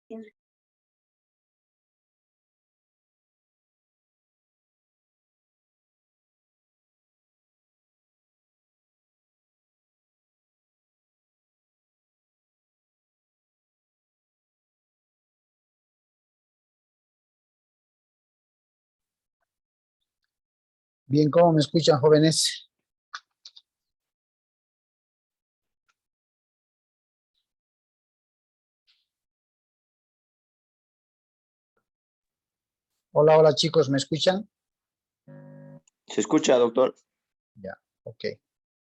Bien, ¿cómo me escuchan, jóvenes? Hola, hola chicos, ¿me escuchan? Se escucha, doctor. Ya, ok.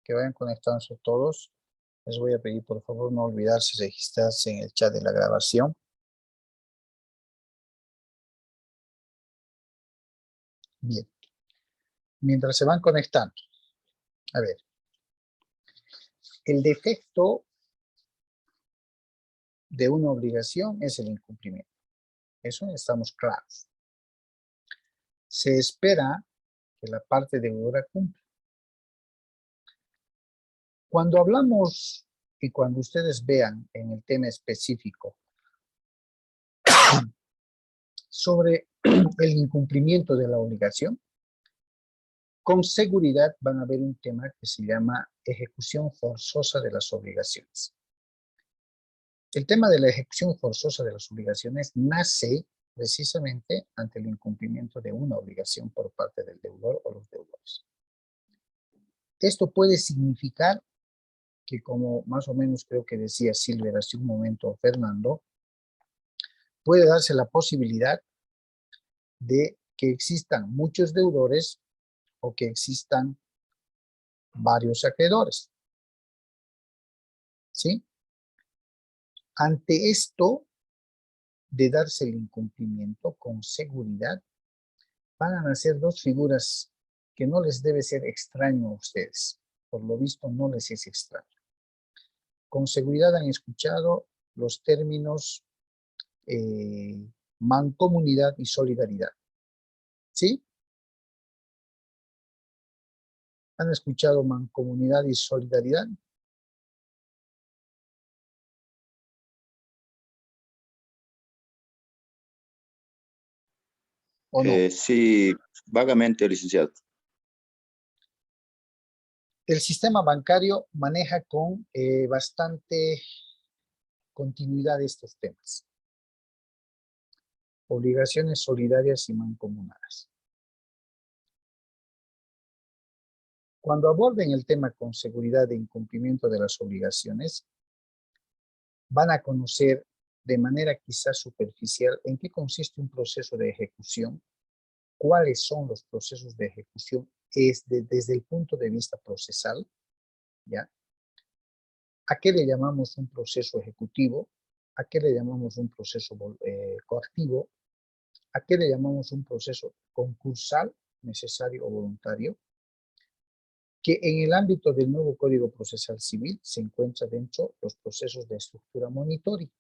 Que vayan conectándose todos. Les voy a pedir, por favor, no olvidarse de registrarse en el chat de la grabación. Bien. Mientras se van conectando. A ver. El defecto de una obligación es el incumplimiento. Eso estamos claros. Se espera que la parte deudora cumpla. Cuando hablamos y cuando ustedes vean en el tema específico sobre el incumplimiento de la obligación, con seguridad van a ver un tema que se llama ejecución forzosa de las obligaciones. El tema de la ejecución forzosa de las obligaciones nace precisamente ante el incumplimiento de una obligación por parte del deudor o los deudores. Esto puede significar que, como más o menos creo que decía Silver hace un momento, Fernando, puede darse la posibilidad de que existan muchos deudores o que existan varios acreedores. ¿Sí? Ante esto de darse el incumplimiento, con seguridad, van a nacer dos figuras que no les debe ser extraño a ustedes. Por lo visto, no les es extraño. Con seguridad han escuchado los términos mancomunidad y solidaridad. ¿Sí? ¿Han escuchado mancomunidad y solidaridad? ¿O no? Sí, vagamente, licenciado. El sistema bancario maneja con bastante continuidad estos temas. Obligaciones solidarias y mancomunadas. Cuando aborden el tema con seguridad de incumplimiento de las obligaciones, van a conocer de manera quizás superficial en qué consiste un proceso de ejecución, cuáles son los procesos de ejecución desde el punto de vista procesal, ¿ya? ¿A qué le llamamos un proceso ejecutivo? ¿A qué le llamamos un proceso coactivo? ¿A qué le llamamos un proceso concursal, necesario o voluntario? Que en el ámbito del nuevo Código Procesal Civil se encuentra dentro los procesos de estructura monitoring.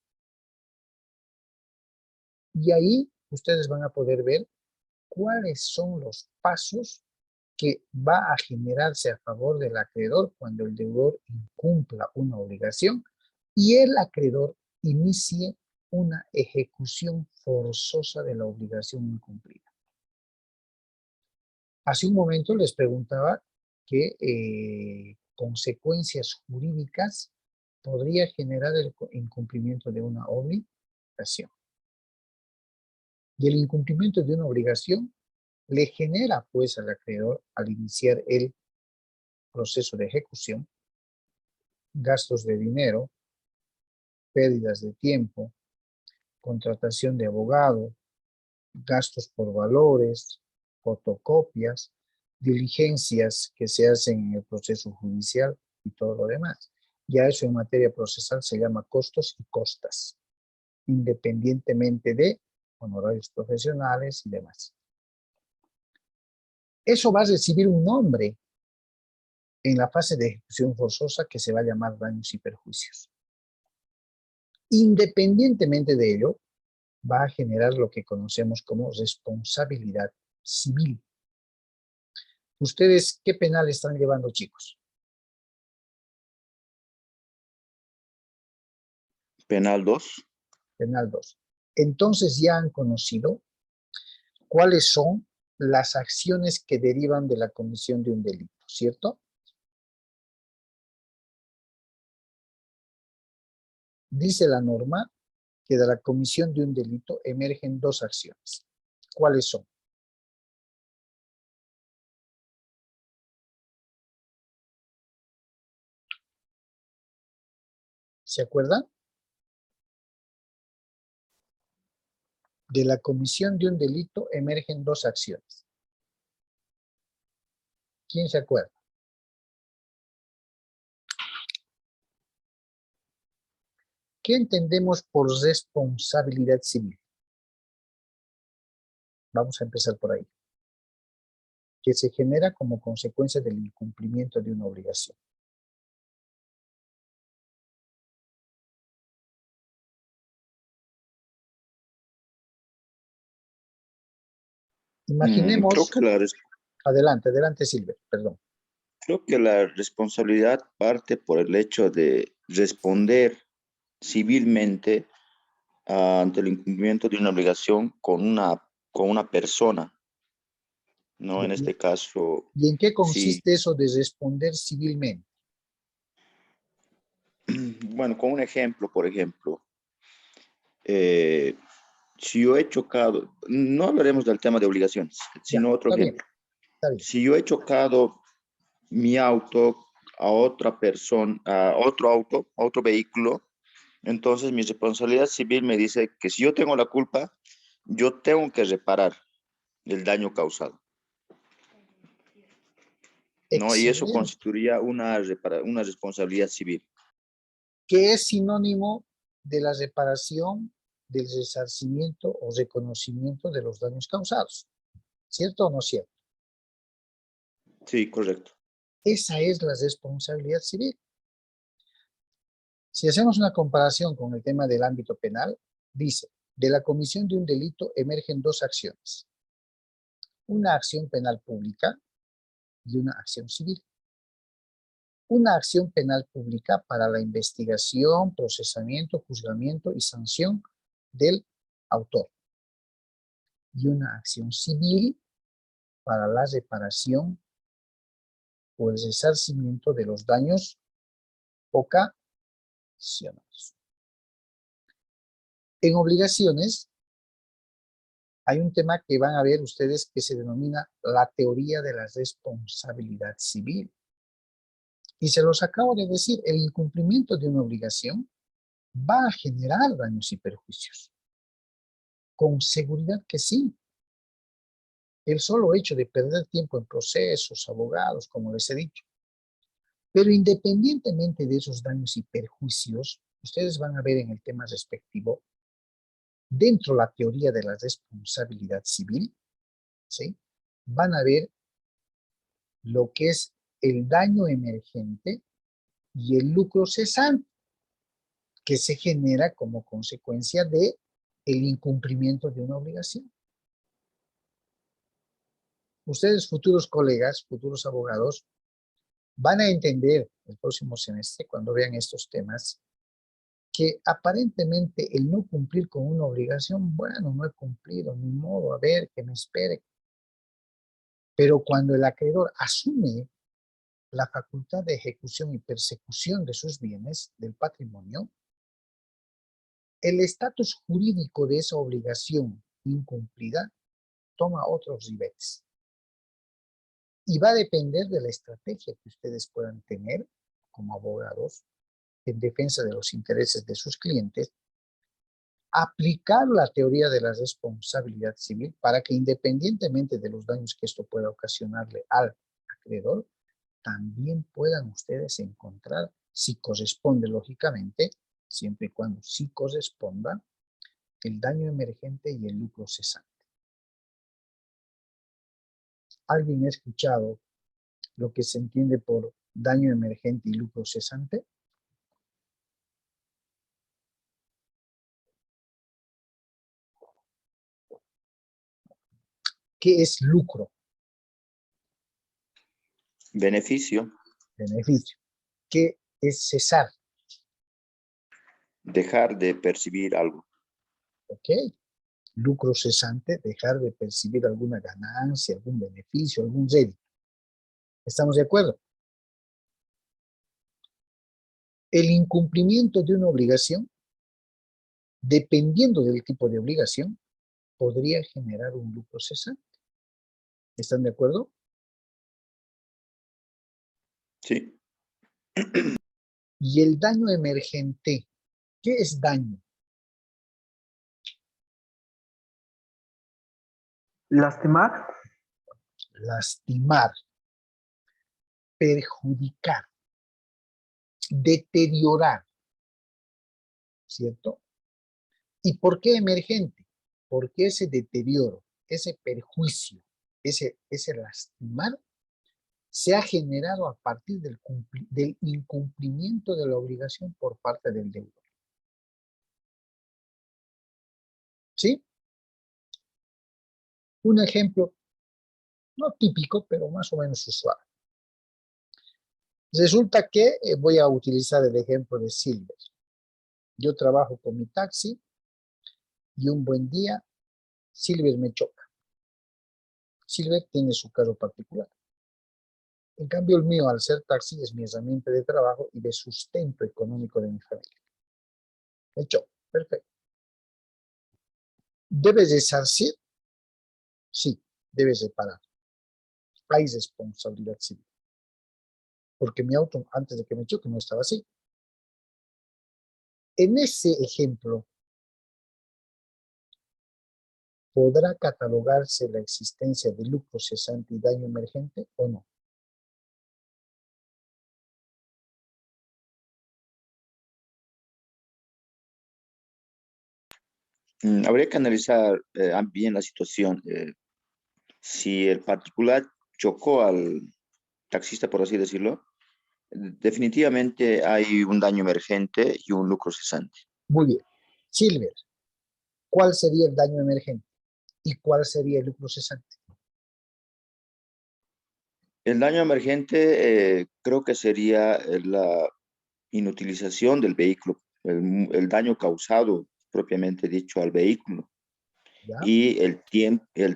Y ahí ustedes van a poder ver cuáles son los pasos que va a generarse a favor del acreedor cuando el deudor incumpla una obligación y el acreedor inicie una ejecución forzosa de la obligación incumplida. Hace un momento les preguntaba qué consecuencias jurídicas podría generar el incumplimiento de una obligación. Y el incumplimiento de una obligación le genera pues al acreedor, al iniciar el proceso de ejecución, gastos de dinero, pérdidas de tiempo, contratación de abogado, gastos por valores, fotocopias, diligencias que se hacen en el proceso judicial y todo lo demás. Ya eso en materia procesal se llama costos y costas, independientemente de honorarios profesionales y demás. Eso va a recibir un nombre en la fase de ejecución forzosa que se va a llamar daños y perjuicios. Independientemente de ello, va a generar lo que conocemos como responsabilidad civil. ¿Ustedes qué penal están llevando, chicos? Penal 2. Penal 2. Entonces ya han conocido cuáles son las acciones que derivan de la comisión de un delito, ¿cierto? Dice la norma que de la comisión de un delito emergen dos acciones. ¿Cuáles son? ¿Se acuerdan? De la comisión de un delito emergen dos acciones. ¿Quién se acuerda? ¿Qué entendemos por responsabilidad civil? Vamos a empezar por ahí. Que se genera como consecuencia del incumplimiento de una obligación. Imaginemos, adelante Silvia, perdón. Creo que la responsabilidad parte por el hecho de responder civilmente ante el incumplimiento de una obligación con una persona, ¿no? En este caso, ¿Y en qué sí. consiste eso de responder civilmente? Bueno, con un ejemplo, por ejemplo, si yo he chocado, no hablaremos del tema de obligaciones, sino Ya, otro está bien, ejemplo. está bien. Si yo he chocado mi auto a otra persona, a otro vehículo, entonces mi responsabilidad civil me dice que si yo tengo la culpa, yo tengo que reparar el daño causado, ¿no? Y eso Excelente. constituiría una responsabilidad civil. Que es sinónimo de la reparación, del resarcimiento o reconocimiento de los daños causados. ¿Cierto o no cierto? Sí, correcto. Esa es la responsabilidad civil. Si hacemos una comparación con el tema del ámbito penal, dice, de la comisión de un delito emergen dos acciones. Una acción penal pública y una acción civil. Una acción penal pública para la investigación, procesamiento, juzgamiento y sanción del autor. Y una acción civil para la reparación o el resarcimiento de los daños ocasionados. En obligaciones, hay un tema que van a ver ustedes que se denomina la teoría de la responsabilidad civil. Y se los acabo de decir, el incumplimiento de una obligación va a generar daños y perjuicios. Con seguridad que sí. El solo hecho de perder tiempo en procesos, abogados, como les he dicho. Pero independientemente de esos daños y perjuicios, ustedes van a ver en el tema respectivo, dentro de la teoría de la responsabilidad civil, ¿sí? Van a ver lo que es el daño emergente y el lucro cesante, que se genera como consecuencia de el incumplimiento de una obligación. Ustedes, futuros colegas, futuros abogados, van a entender el próximo semestre, cuando vean estos temas, que aparentemente el no cumplir con una obligación, bueno, no he cumplido, ni modo, a ver, que me espere. Pero cuando el acreedor asume la facultad de ejecución y persecución de sus bienes, del patrimonio, el estatus jurídico de esa obligación incumplida toma otros niveles. Y va a depender de la estrategia que ustedes puedan tener como abogados en defensa de los intereses de sus clientes, aplicar la teoría de la responsabilidad civil para que independientemente de los daños que esto pueda ocasionarle al acreedor, también puedan ustedes encontrar, si corresponde lógicamente, siempre y cuando sí corresponda, el daño emergente y el lucro cesante. ¿Alguien ha escuchado lo que se entiende por daño emergente y lucro cesante? ¿Qué es lucro? Beneficio. Beneficio. ¿Qué es cesar? Dejar de percibir algo. ¿Ok? Lucro cesante, dejar de percibir alguna ganancia, algún beneficio, algún rédito. ¿Estamos de acuerdo? El incumplimiento de una obligación, dependiendo del tipo de obligación, podría generar un lucro cesante. ¿Están de acuerdo? Sí. Y el daño emergente, ¿qué es daño? Lastimar. Lastimar, perjudicar, deteriorar, ¿cierto? ¿Y por qué emergente? Porque ese deterioro, ese perjuicio, ese lastimar, se ha generado a partir del incumplimiento de la obligación por parte del deudor. ¿Sí? Un ejemplo, no típico, pero más o menos usual. Resulta que voy a utilizar el ejemplo de Silver. Yo trabajo con mi taxi y un buen día Silver me choca. Silver tiene su carro particular. En cambio, el mío, al ser taxi, es mi herramienta de trabajo y de sustento económico de mi familia. Me choca, perfecto. ¿Debes resarcir? Sí, debes reparar. Hay responsabilidad civil. Porque mi auto, antes de que me choque, no estaba así. En ese ejemplo, ¿podrá catalogarse la existencia de lucro cesante y daño emergente o no? Habría que analizar bien la situación. Si el particular chocó al taxista, por así decirlo, definitivamente hay un daño emergente y un lucro cesante. Muy bien. Silver, ¿cuál sería el daño emergente? ¿Y cuál sería el lucro cesante? El daño emergente creo que sería la inutilización del vehículo, el daño causado propiamente dicho al vehículo ¿Ya? y el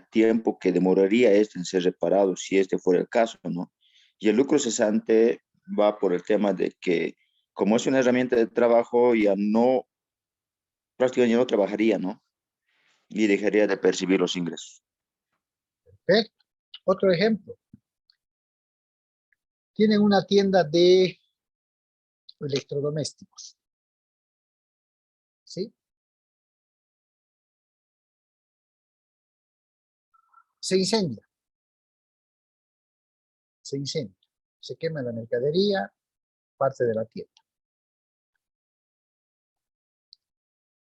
tiempo que demoraría este en ser reparado, si este fuera el caso, ¿no? Y el lucro cesante va por el tema de que como es una herramienta de trabajo, prácticamente ya no trabajaría, ¿no? Y dejaría de percibir los ingresos. Perfecto. Otro ejemplo. Tienen una tienda de electrodomésticos. ¿Sí? Se incendia. Se incendia. Se quema la mercadería, parte de la tienda.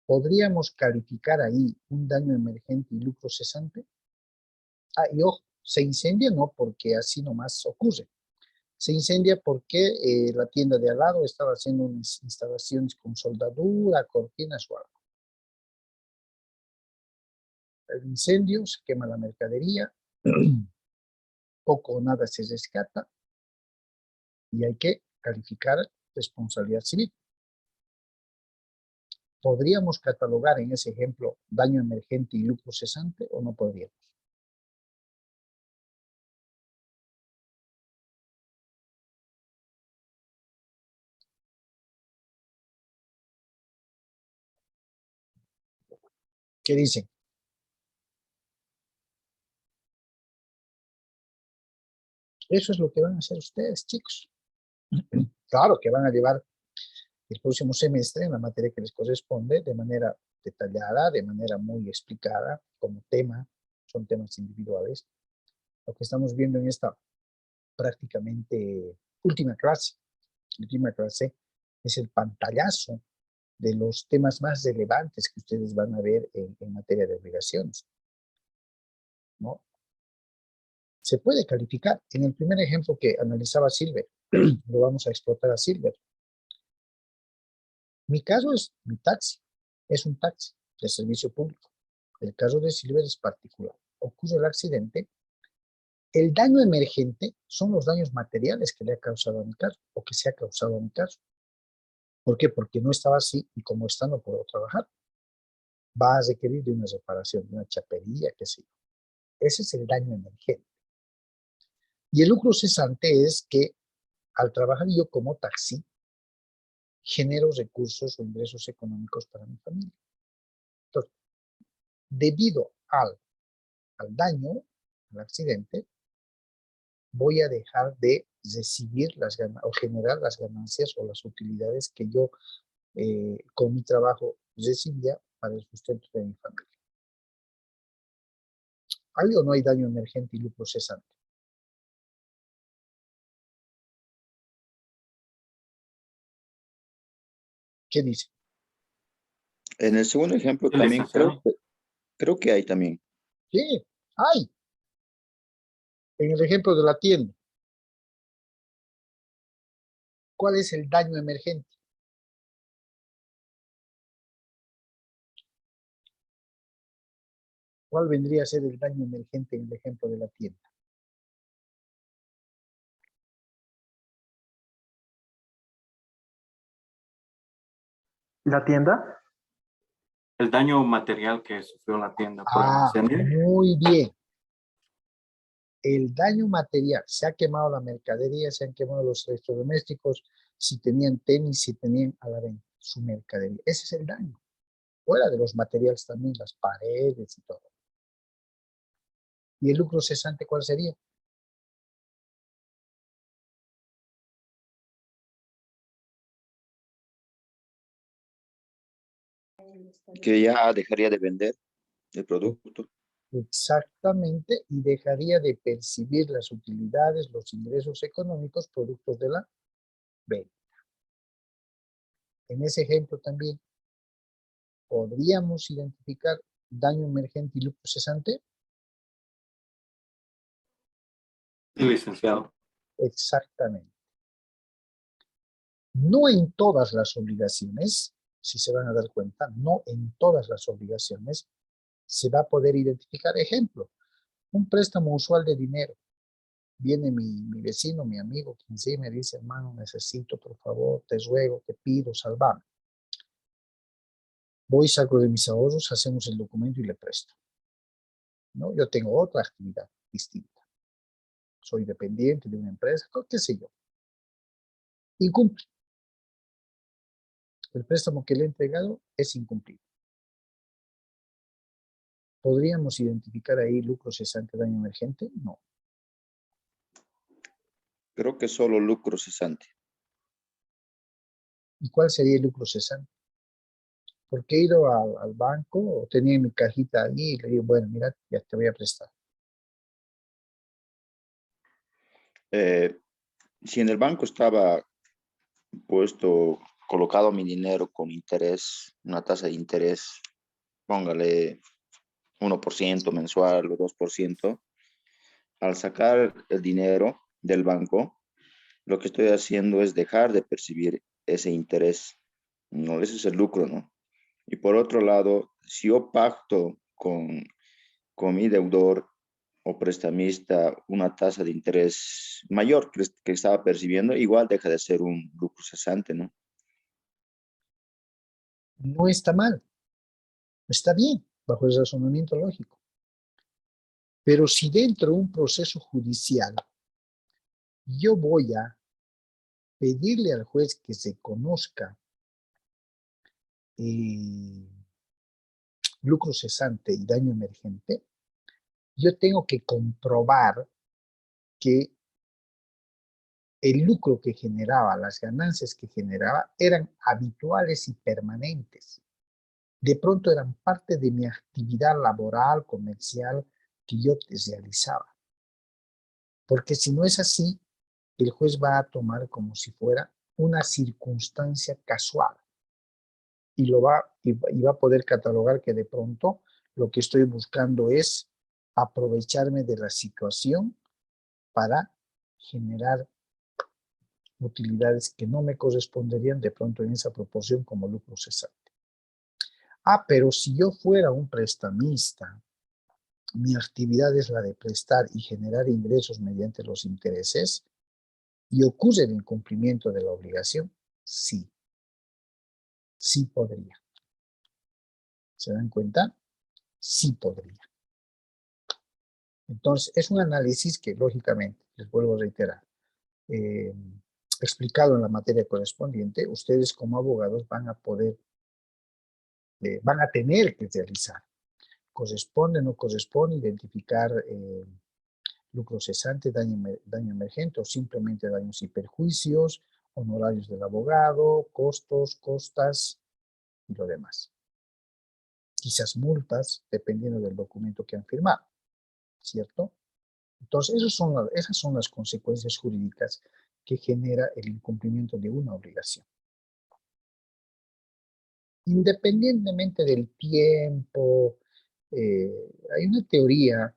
¿Podríamos calificar ahí un daño emergente y lucro cesante? Ah, y ojo, se incendia no porque así nomás ocurre. Se incendia porque la tienda de al lado estaba haciendo unas instalaciones con soldadura, cortinas o algo. El incendio, se quema la mercadería, poco o nada se rescata y hay que calificar responsabilidad civil. ¿Podríamos catalogar en ese ejemplo daño emergente y lucro cesante o no podríamos? ¿Qué dicen? Eso es lo que van a hacer ustedes, chicos. Claro que van a llevar el próximo semestre en la materia que les corresponde de manera detallada, de manera muy explicada, como tema, son temas individuales. Lo que estamos viendo en esta prácticamente última clase es el pantallazo de los temas más relevantes que ustedes van a ver en materia de obligaciones, ¿no? Se puede calificar. En el primer ejemplo que analizaba Silver, lo vamos a explotar a Silver. Mi caso es mi taxi, es un taxi de servicio público. El caso de Silver es particular. Ocurre el accidente. El daño emergente son los daños materiales que le ha causado a mi caso o que se ha causado a mi caso. ¿Por qué? Porque no estaba así y como está no puedo trabajar. va a requerir de una reparación, de una chapería, qué sé yo. Ese es el daño emergente. Y el lucro cesante es que al trabajar yo como taxi, genero recursos o ingresos económicos para mi familia. Entonces, debido al daño, al accidente, voy a dejar de recibir o generar las ganancias o las utilidades que yo con mi trabajo recibía para el sustento de mi familia. ¿Hay o no hay daño emergente y lucro cesante? ¿Qué dice? En el segundo ejemplo Sí, también licenciado. creo que hay también. Sí, hay. En el ejemplo de la tienda. ¿Cuál es el daño emergente? ¿Cuál vendría a ser el daño emergente en el ejemplo de la tienda? ¿La tienda? El daño material que sufrió la tienda por el incendio. Muy bien. El daño material, se ha quemado la mercadería, se han quemado los electrodomésticos, si tenían tenis, si tenían a la venta su mercadería. Ese es el daño. Fuera de los materiales también, las paredes y todo. ¿Y el lucro cesante cuál sería? Que ya dejaría de vender el producto. Exactamente, y dejaría de percibir las utilidades, los ingresos económicos productos de la venta. En ese ejemplo también podríamos identificar daño emergente y lucro cesante. Sí, licenciado. Exactamente. No en todas las obligaciones, si se van a dar cuenta, no en todas las obligaciones se va a poder identificar. Ejemplo, un préstamo usual de dinero. Viene mi vecino, mi amigo, quien sea, y me dice, hermano, necesito, por favor, te ruego, te pido, salvame. Voy, saco de mis ahorros, hacemos el documento y le presto. ¿No? Yo tengo otra actividad distinta. Soy dependiente de una empresa, qué sé yo. Incumple. El préstamo que le he entregado es incumplido. ¿Podríamos identificar ahí lucro cesante, daño emergente? No. Creo que solo lucro cesante. ¿Y cuál sería el lucro cesante? Porque he ido al banco o tenía mi cajita allí y le digo, bueno, mira, ya te voy a prestar. Si en el banco estaba colocado mi dinero con interés, una tasa de interés, póngale 1% mensual o 2%, al sacar el dinero del banco, lo que estoy haciendo es dejar de percibir ese interés. No, ese es el lucro, ¿no? Y por otro lado, si yo pacto con mi deudor o prestamista una tasa de interés mayor que estaba percibiendo, igual deja de ser un lucro cesante, ¿no? No está mal. Está bien, bajo el razonamiento lógico. Pero si dentro de un proceso judicial yo voy a pedirle al juez que se conozca lucro cesante y daño emergente, yo tengo que comprobar que el lucro que generaba, las ganancias que generaba, eran habituales y permanentes. De pronto eran parte de mi actividad laboral, comercial, que yo realizaba. Porque si no es así, el juez va a tomar como si fuera una circunstancia casual y va a poder catalogar que de pronto lo que estoy buscando es aprovecharme de la situación para generar utilidades que no me corresponderían de pronto en esa proporción como lucro cesante. Pero si yo fuera un prestamista, mi actividad es la de prestar y generar ingresos mediante los intereses, y ocurre el incumplimiento de la obligación, sí, sí podría. ¿Se dan cuenta? Sí podría. Entonces, es un análisis que, lógicamente, les vuelvo a reiterar, explicado en la materia correspondiente, ustedes como abogados van a poder, van a tener que realizar. Corresponde, no corresponde, identificar lucro cesante, daño emergente o simplemente daños y perjuicios, honorarios del abogado, costos, costas y lo demás. Quizás multas, dependiendo del documento que han firmado, ¿cierto? Entonces, esas son las consecuencias jurídicas que genera el incumplimiento de una obligación. Independientemente del tiempo, hay una teoría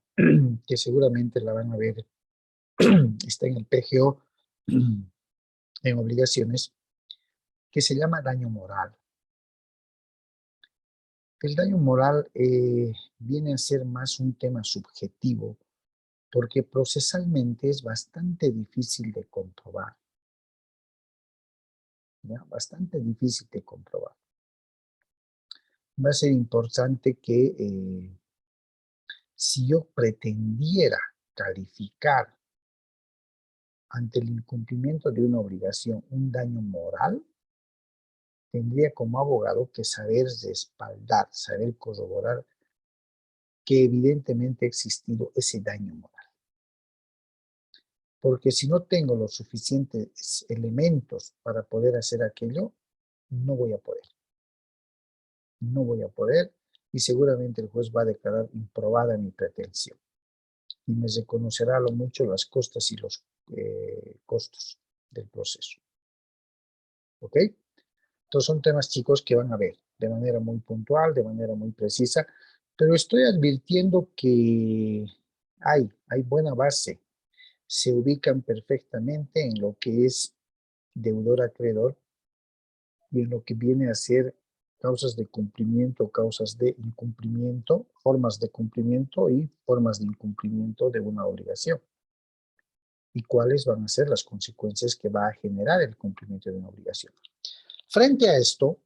que seguramente la van a ver, está en el PGO, en obligaciones, que se llama daño moral. El daño moral viene a ser más un tema subjetivo, porque procesalmente es bastante difícil de comprobar. ¿Ya? Bastante difícil de comprobar. Va a ser importante que si yo pretendiera calificar ante el incumplimiento de una obligación un daño moral, tendría como abogado que saber respaldar, saber corroborar que evidentemente ha existido ese daño moral. Porque si no tengo los suficientes elementos para poder hacer aquello, no voy a poder. No voy a poder y seguramente el juez va a declarar improbada mi pretensión. Y me reconocerá a lo mucho las costas y los costos del proceso. ¿Ok? Entonces son temas, chicos, que van a ver de manera muy puntual, de manera muy precisa, pero estoy advirtiendo que hay buena base. Se ubican perfectamente en lo que es deudor-acreedor y en lo que viene a ser causas de cumplimiento, causas de incumplimiento, formas de cumplimiento y formas de incumplimiento de una obligación. Y cuáles van a ser las consecuencias que va a generar el cumplimiento de una obligación. Frente a esto,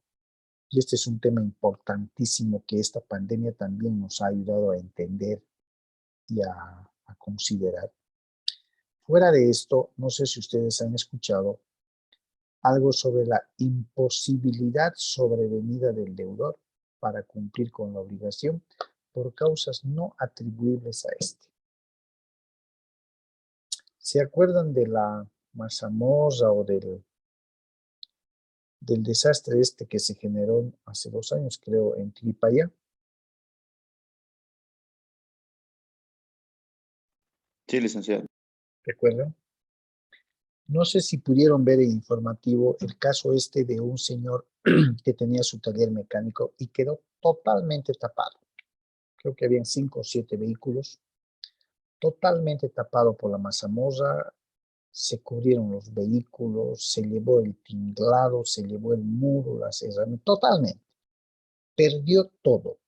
y este es un tema importantísimo que esta pandemia también nos ha ayudado a entender y a considerar. Fuera de esto, no sé si ustedes han escuchado algo sobre la imposibilidad sobrevenida del deudor para cumplir con la obligación por causas no atribuibles a este. ¿Se acuerdan de la mazamorra o del desastre este que se generó hace 2 años, creo, en Quilipaya? Sí, licenciado. ¿Recuerdan? No sé si pudieron ver en informativo el caso este de un señor que tenía su taller mecánico y quedó totalmente tapado. Creo que habían 5 o 7 vehículos, totalmente tapado por la mazamorra, se cubrieron los vehículos, se llevó el tinglado, se llevó el muro, las herramientas, totalmente. Perdió todo.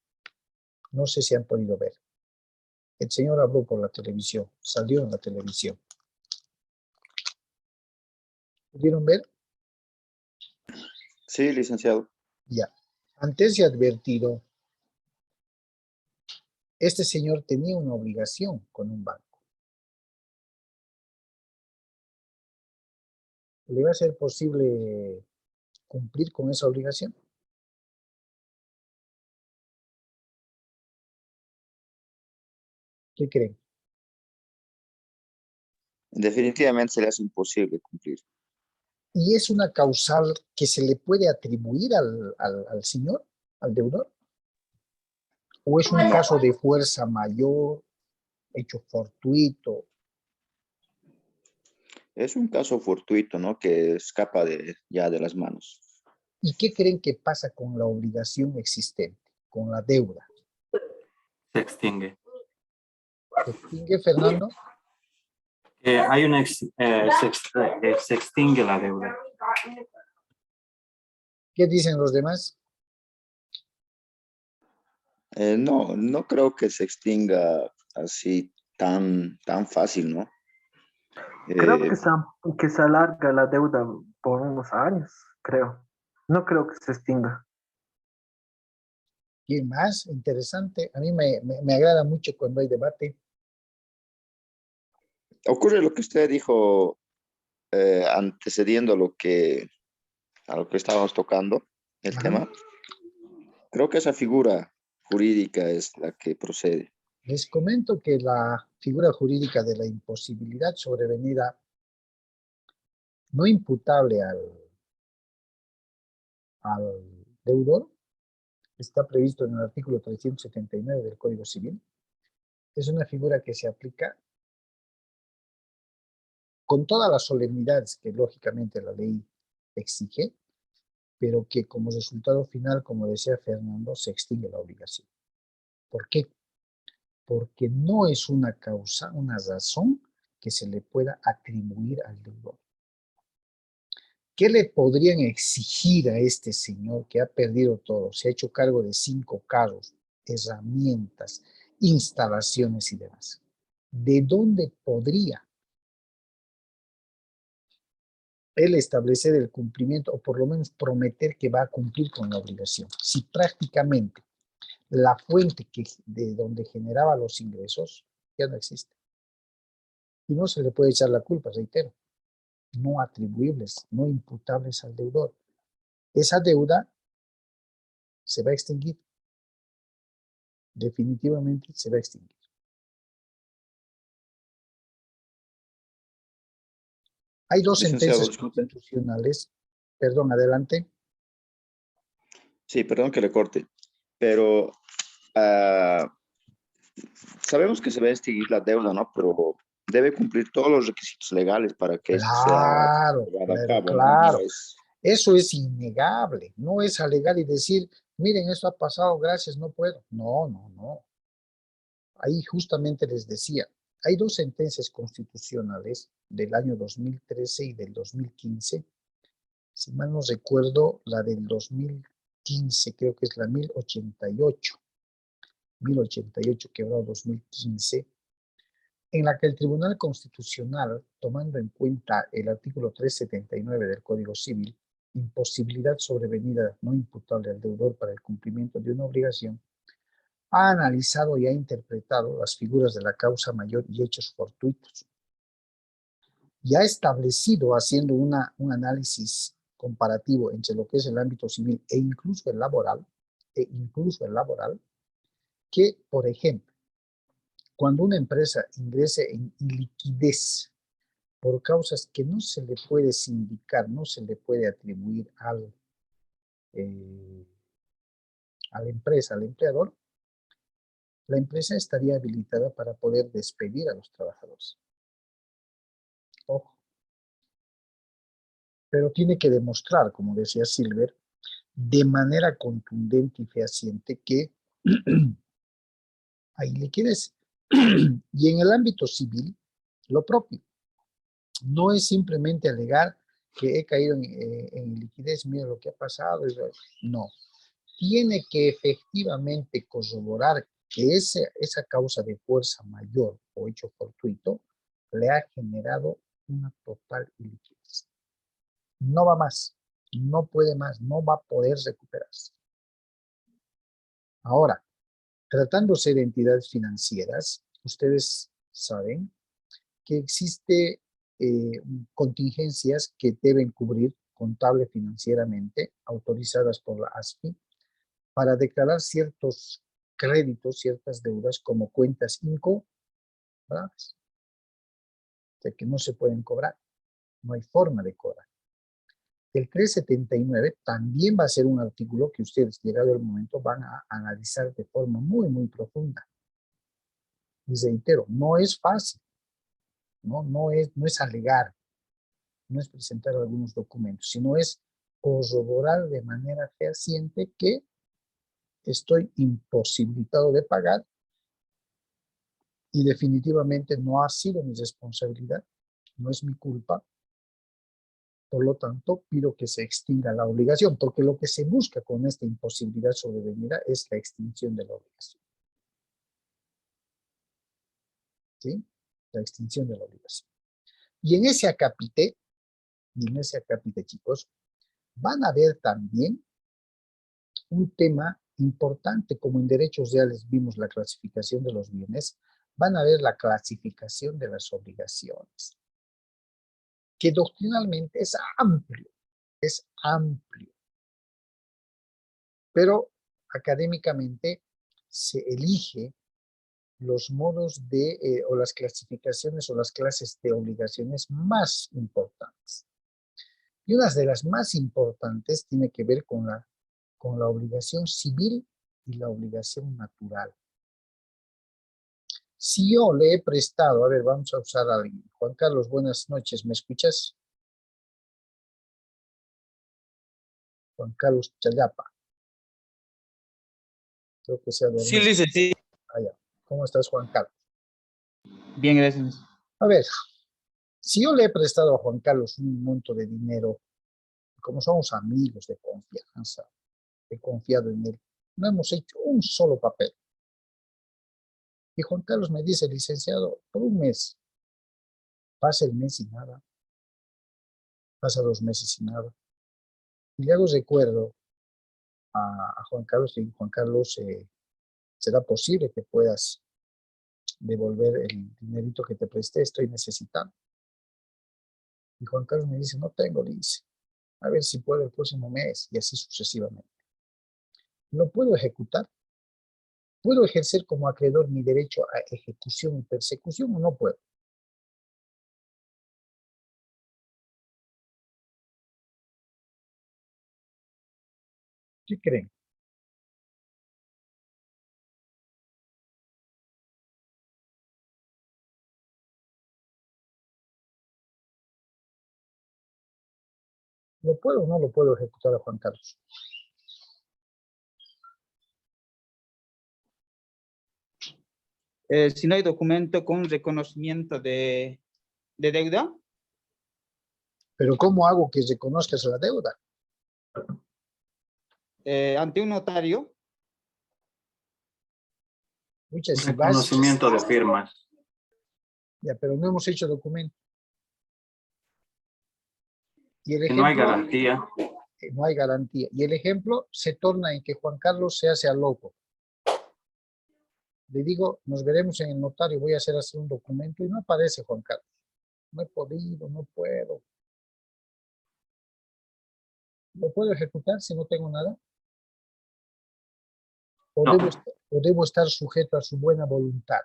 No sé si han podido ver. El señor habló por la televisión, salió en la televisión. ¿Pudieron ver? Sí, licenciado. Ya. Antes de advertido, este señor tenía una obligación con un banco. ¿Le va a ser posible cumplir con esa obligación? ¿Qué creen? Definitivamente se le hace imposible cumplir. ¿Y es una causal que se le puede atribuir al señor, al deudor? ¿O es un No, caso de fuerza mayor, hecho fortuito? es un caso fortuito, ¿no? Que escapa ya de las manos. ¿Y qué creen que pasa con la obligación existente, con la deuda? Se extingue. ¿Se extingue, Fernando? Hay una se extingue la deuda. ¿Qué dicen los demás? No, no creo que se extinga así tan fácil, ¿no? Creo Eh, que se alarga la deuda por unos años, creo. No creo que se extinga. ¿Qué más? Interesante. A mí me agrada mucho cuando hay debate. Ocurre lo que usted dijo antecediendo a lo que estábamos tocando, el Ajá. tema. Creo que esa figura jurídica es la que procede. Les comento que la figura jurídica de la imposibilidad sobrevenida no imputable al deudor está previsto en el artículo 379 del Código Civil. Es una figura que se aplica con todas las solemnidades que lógicamente la ley exige, pero que como resultado final, como decía Fernando, se extingue la obligación. ¿Por qué? Porque no es una causa, una razón que se le pueda atribuir al deudor. ¿Qué le podrían exigir a este señor que ha perdido todo? Se ha hecho cargo de 5 carros, herramientas, instalaciones y demás. ¿De dónde podría él establecer el cumplimiento o por lo menos prometer que va a cumplir con la obligación? Si prácticamente la fuente de donde generaba los ingresos ya no existe. Y no se le puede echar la culpa, reitero, no atribuibles, no imputables al deudor. Esa deuda se va a extinguir. Definitivamente se va a extinguir. Hay 2 Licenciado, sentencias disculpe. constitucionales. Perdón, adelante. Sí, perdón que le corte, pero ah, sabemos que se va a extinguir la deuda, ¿no? Pero debe cumplir todos los requisitos legales para que esto sea Claro, llevado a claro, cabo, ¿no? No claro. es... Eso es innegable. No es alegar y decir, miren, esto ha pasado, gracias, no puedo. No, no, no. Ahí justamente les decía, hay 2 sentencias constitucionales del año 2013 y del 2015. Si mal no recuerdo, la del 2015 creo que es la 1088, quebrado 2015, en la que el Tribunal Constitucional, tomando en cuenta el artículo 379 del Código Civil, imposibilidad sobrevenida no imputable al deudor para el cumplimiento de una obligación, ha analizado y ha interpretado las figuras de la causa mayor y hechos fortuitos. Y ha establecido, haciendo un análisis comparativo entre lo que es el ámbito civil e incluso el laboral, que, por ejemplo, cuando una empresa ingrese en iliquidez por causas que no se le puede sindicar, no se le puede atribuir a la empresa, al empleador, la empresa estaría habilitada para poder despedir a los trabajadores. Ojo. Pero tiene que demostrar, como decía Silver, de manera contundente y fehaciente que hay liquidez. Y en el ámbito civil, lo propio. No es simplemente alegar que he caído en liquidez, mira lo que ha pasado. No. Tiene que efectivamente corroborar que esa causa de fuerza mayor o hecho fortuito le ha generado una total iliquidez. No va más, no puede más, no va a poder recuperarse. Ahora, tratándose de entidades financieras, ustedes saben que existe contingencias que deben cubrir contable financieramente, autorizadas por la ASFI, para declarar ciertos créditos, ciertas deudas como cuentas incobrables, de que no se pueden cobrar, no hay forma de cobrar. El 379 también va a ser un artículo que ustedes, llegado el momento, van a analizar de forma muy, muy profunda. Y reitero, no es fácil, no es alegar, no es presentar algunos documentos, sino es corroborar de manera fehaciente que estoy imposibilitado de pagar y definitivamente no ha sido mi responsabilidad, no es mi culpa. Por lo tanto, pido que se extinga la obligación, porque lo que se busca con esta imposibilidad sobrevenida es la extinción de la obligación. ¿Sí? La extinción de la obligación. Y en ese acápite, chicos, van a ver también un tema importante, como en derechos reales vimos la clasificación de los bienes, van a ver la clasificación de las obligaciones, que doctrinalmente es amplio, pero académicamente se elige los modos de, o las clasificaciones o las clases de obligaciones más importantes. Y una de las más importantes tiene que ver con la obligación civil y la obligación natural. Si yo le he prestado, a ver, vamos a usar a alguien. Juan Carlos, buenas noches, ¿me escuchas? Juan Carlos Chayapa. Creo que se ha dormido. Sí, Luis, sí. Allá. ¿Cómo estás, Juan Carlos? Bien, gracias. A ver, si yo le he prestado a Juan Carlos un monto de dinero, como somos amigos de confianza, he confiado en él, no hemos hecho un solo papel. Y Juan Carlos me dice, licenciado, por un mes, pasa el mes y nada, pasa 2 meses y nada. Y le hago recuerdo a Juan Carlos, y Juan Carlos, ¿será posible que puedas devolver el dinerito que te presté? Estoy necesitando. Y Juan Carlos me dice, no tengo, le dice, a ver si puedo el próximo mes, y así sucesivamente. ¿Lo puedo ejecutar? ¿Puedo ejercer como acreedor mi derecho a ejecución y persecución o no puedo? ¿Qué creen? ¿Lo puedo o no lo puedo ejecutar a Juan Carlos? Si no hay documento con reconocimiento de deuda, Pero ¿cómo hago que reconozcas la deuda? ante un notario, Mucha, si vas, Reconocimiento de firmas. ya, pero no hemos hecho documento. Y el Que no hay ejemplo, garantía. no hay garantía. Y el ejemplo se torna en que Juan Carlos se hace al loco. Le digo, nos veremos en el notario, voy a hacer un documento y no aparece Juan Carlos. No he podido, no puedo. ¿Lo puedo ejecutar si no tengo nada? ¿O, No. debo estar sujeto a su buena voluntad,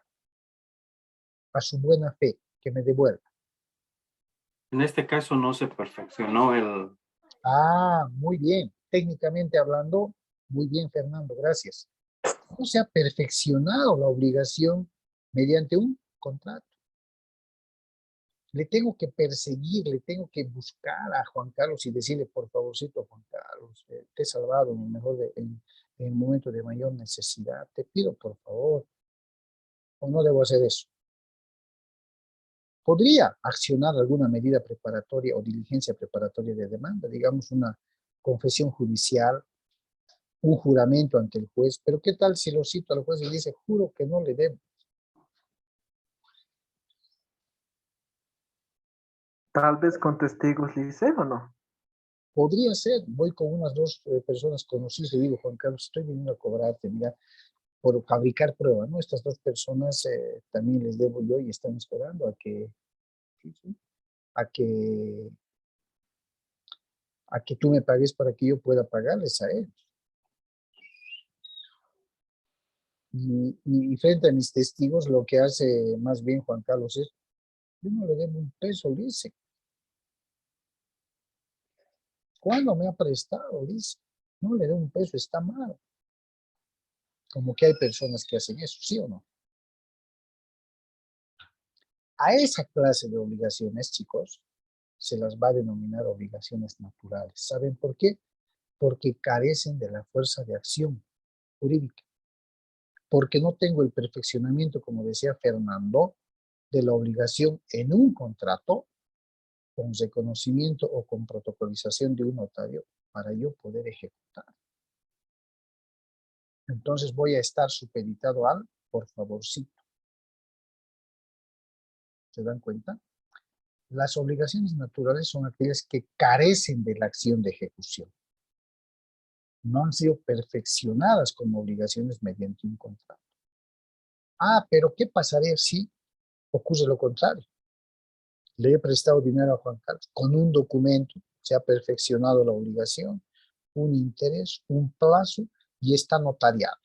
a su buena fe, que me devuelva? En este caso no se perfeccionó el... Ah, muy bien. Técnicamente hablando, muy bien, Fernando, gracias. No se ha perfeccionado la obligación mediante un contrato. Le tengo que perseguir, le tengo que buscar a Juan Carlos y decirle, por favorcito, Juan Carlos, te he salvado en el momento de mayor necesidad. Te pido, por favor, o no debo hacer eso. Podría accionar alguna medida preparatoria o diligencia preparatoria de demanda, digamos una confesión judicial, un juramento ante el juez, pero ¿qué tal si lo cito al juez y dice, juro que no le debo? Tal vez con testigos, Lice, ¿o no? Podría ser, voy con unas 2 personas conocidas y digo, Juan Carlos, estoy viniendo a cobrarte, mira, por fabricar pruebas, ¿no? Estas 2 personas también les debo yo y están esperando a que, a que, a que tú me pagues para que yo pueda pagarles a ellos. Y frente a mis testigos, lo que hace más bien Juan Carlos es, yo no le debo un peso, le dice. ¿Cuándo me ha prestado? Dice, no le debo un peso, está mal. Como que hay personas que hacen eso, ¿sí o no? A esa clase de obligaciones, chicos, se las va a denominar obligaciones naturales. ¿Saben por qué? Porque carecen de la fuerza de acción jurídica. Porque no tengo el perfeccionamiento, como decía Fernando, de la obligación en un contrato con reconocimiento o con protocolización de un notario para yo poder ejecutar. Entonces voy a estar supeditado al por favorcito. ¿Se dan cuenta? Las obligaciones naturales son aquellas que carecen de la acción de ejecución. no han sido perfeccionadas como obligaciones mediante un contrato. Ah, pero ¿qué pasaría si ocurre lo contrario? Le he prestado dinero a Juan Carlos. Con un documento se ha perfeccionado la obligación, un interés, un plazo y está notariado.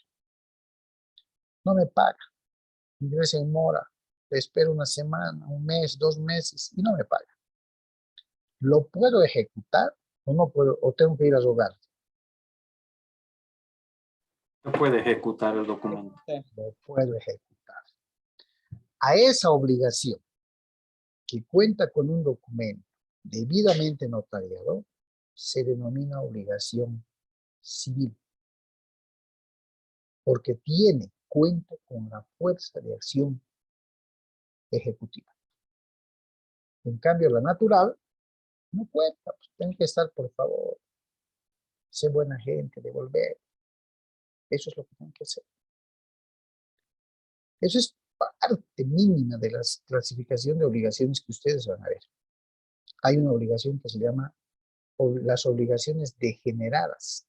No me paga. Ingresa en mora. Le espero una semana, un mes, 2 meses y no me paga. ¿Lo puedo ejecutar o no puedo? ¿O tengo que ir a rogar? No puede ejecutar el documento. Lo puedo ejecutar. A esa obligación que cuenta con un documento debidamente notariado se denomina obligación civil, porque cuenta con la fuerza de acción ejecutiva. En cambio, la natural no cuenta, pues, tiene que estar, por favor, sé buena gente, devolver. Eso es lo que tienen que hacer. Eso es parte mínima de la clasificación de obligaciones que ustedes van a ver. Hay una obligación que se llama las obligaciones degeneradas.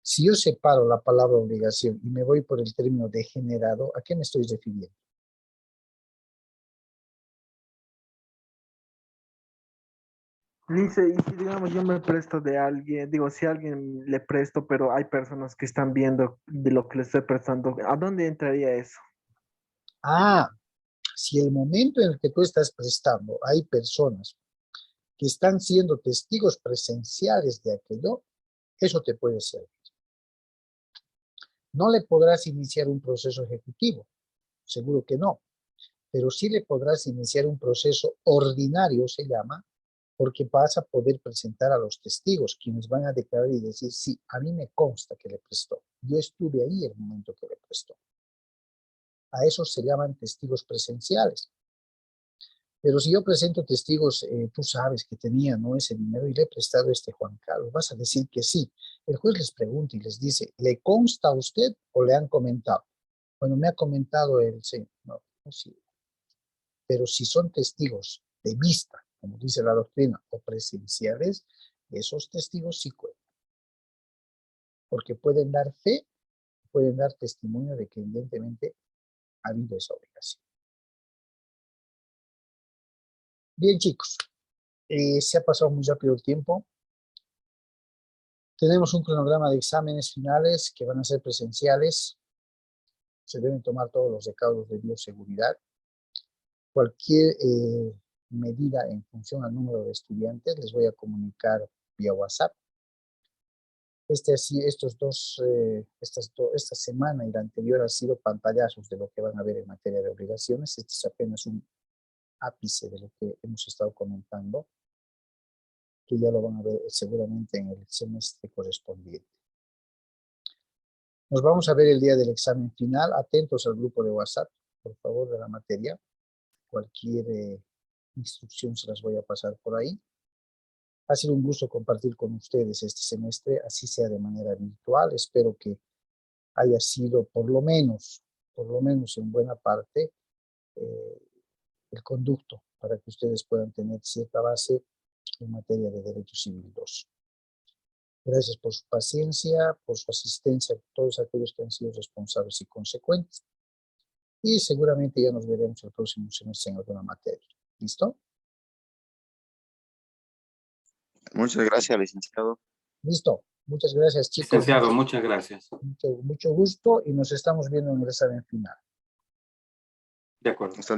Si yo separo la palabra obligación y me voy por el término degenerado, ¿a qué me estoy refiriendo? Dice, y si digamos yo me presto de alguien, digo, si a alguien le presto, pero hay personas que están viendo de lo que le estoy prestando, ¿a dónde entraría eso? Ah, si el momento en el que tú estás prestando hay personas que están siendo testigos presenciales de aquello, eso te puede servir. No le podrás iniciar un proceso ejecutivo, seguro que no, pero sí le podrás iniciar un proceso ordinario, se llama, porque vas a poder presentar a los testigos, quienes van a declarar y decir, sí, a mí me consta que le prestó. Yo estuve ahí el momento que le prestó. A esos se llaman testigos presenciales. Pero si yo presento testigos, tú sabes que tenía, ¿no?, ese dinero y le he prestado a este Juan Carlos, vas a decir que sí. El juez les pregunta y les dice, ¿le consta a usted o le han comentado? Bueno, me ha comentado el señor. No, no sirve. Pero si son testigos de vista, como dice la doctrina, o presenciales, esos testigos sí cuentan. Porque pueden dar fe, pueden dar testimonio de que evidentemente ha habido esa obligación. Bien, chicos, se ha pasado muy rápido el tiempo. Tenemos un cronograma de exámenes finales que van a ser presenciales. Se deben tomar todos los recaudos de bioseguridad. Cualquier medida en función al número de estudiantes les voy a comunicar vía WhatsApp. Esta semana y la anterior han sido pantallazos de lo que van a ver en materia de obligaciones. Este es apenas un ápice de lo que hemos estado comentando, que ya lo van a ver seguramente en el semestre correspondiente. Nos vamos a ver el día del examen final. Atentos al grupo de WhatsApp, por favor, de la materia. Cualquier instrucción se las voy a pasar por ahí. Ha sido un gusto compartir con ustedes este semestre, así sea de manera virtual. Espero que haya sido por lo menos en buena parte, el conducto para que ustedes puedan tener cierta base en materia de Derecho Civil 2. Gracias por su paciencia, por su asistencia a todos aquellos que han sido responsables y consecuentes. Y seguramente ya nos veremos el próximo semestre en alguna materia. ¿Listo? Muchas gracias, licenciado. Listo. Muchas gracias, chicos. Licenciado, muchas gracias. Mucho gusto y nos estamos viendo en el examen final. De acuerdo. Hasta